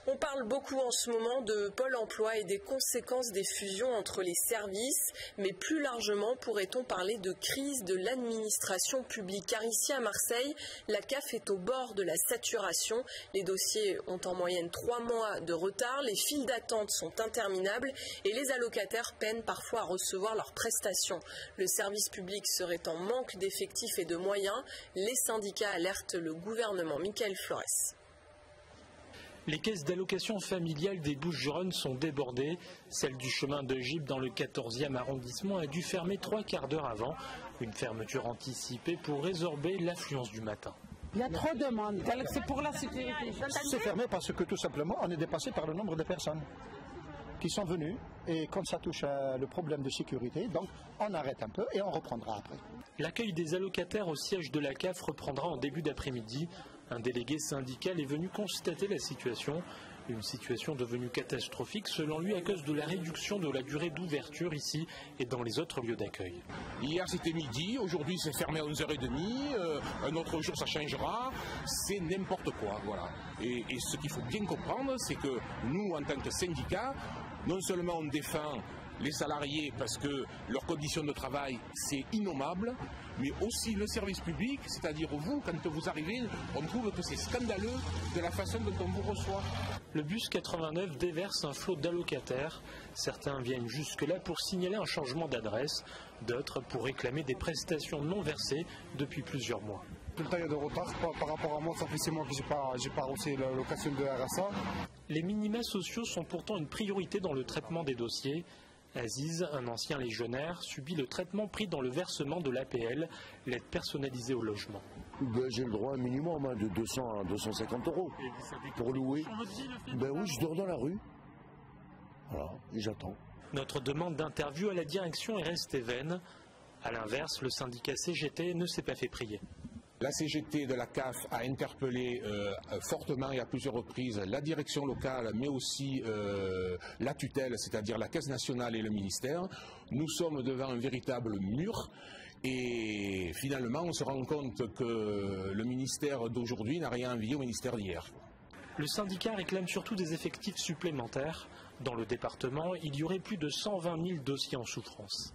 On parle beaucoup en ce moment de Pôle emploi et des conséquences des fusions entre les services, mais plus largement pourrait-on parler de crise de l'administration publique, car ici à Marseille, la CAF est au bord de la saturation. Les dossiers ont en moyenne 3 mois de retard, les files d'attente sont interminables et les allocataires peinent parfois à recevoir leurs prestations. Le service public serait en manque d'effectifs et de moyens. Les syndicats alertent le gouvernement. Michael Flores. Les caisses d'allocation familiale des Bouches-du-Rhône sont débordées. Celle du chemin de Gibes dans le 14e arrondissement a dû fermer 3/4 d'heure avant. Une fermeture anticipée pour résorber l'affluence du matin. Il y a trop de monde, c'est pour la sécurité. C'est fermé parce que tout simplement on est dépassé par le nombre de personnes qui sont venues et quand ça touche à le problème de sécurité, donc on arrête un peu et on reprendra après. L'accueil des allocataires au siège de la CAF reprendra en début d'après-midi. Un délégué syndical est venu constater la situation. Une situation devenue catastrophique selon lui à cause de la réduction de la durée d'ouverture ici et dans les autres lieux d'accueil. Hier c'était midi, aujourd'hui c'est fermé à 11h30, un autre jour ça changera, c'est n'importe quoi. Voilà. Et ce qu'il faut bien comprendre, c'est que nous en tant que syndicat, non seulement on défend les salariés parce que leurs conditions de travail c'est innommable, mais aussi le service public, c'est-à-dire vous, quand vous arrivez, on trouve que c'est scandaleux de la façon dont on vous reçoit. Le bus 89 déverse un flot d'allocataires. Certains viennent jusque-là pour signaler un changement d'adresse, d'autres pour réclamer des prestations non versées depuis plusieurs mois. Tout le temps il y a de retard par rapport à moi, ça fait 6 mois que j'ai pas reçu l'allocation de RSA. Les minima sociaux sont pourtant une priorité dans le traitement des dossiers. Aziz, un ancien légionnaire, subit le traitement pris dans le versement de l'APL, l'aide personnalisée au logement. J'ai le droit à un minimum de 200 à 250 € pour louer. Oui, je dors dans la rue. Voilà, et j'attends. Notre demande d'interview à la direction est restée vaine. A l'inverse, le syndicat CGT ne s'est pas fait prier. La CGT de la CAF a interpellé fortement et à plusieurs reprises la direction locale, mais aussi la tutelle, c'est-à-dire la Caisse nationale et le ministère. Nous sommes devant un véritable mur et finalement on se rend compte que le ministère d'aujourd'hui n'a rien envié au ministère d'hier. Le syndicat réclame surtout des effectifs supplémentaires. Dans le département, il y aurait plus de 120 000 dossiers en souffrance.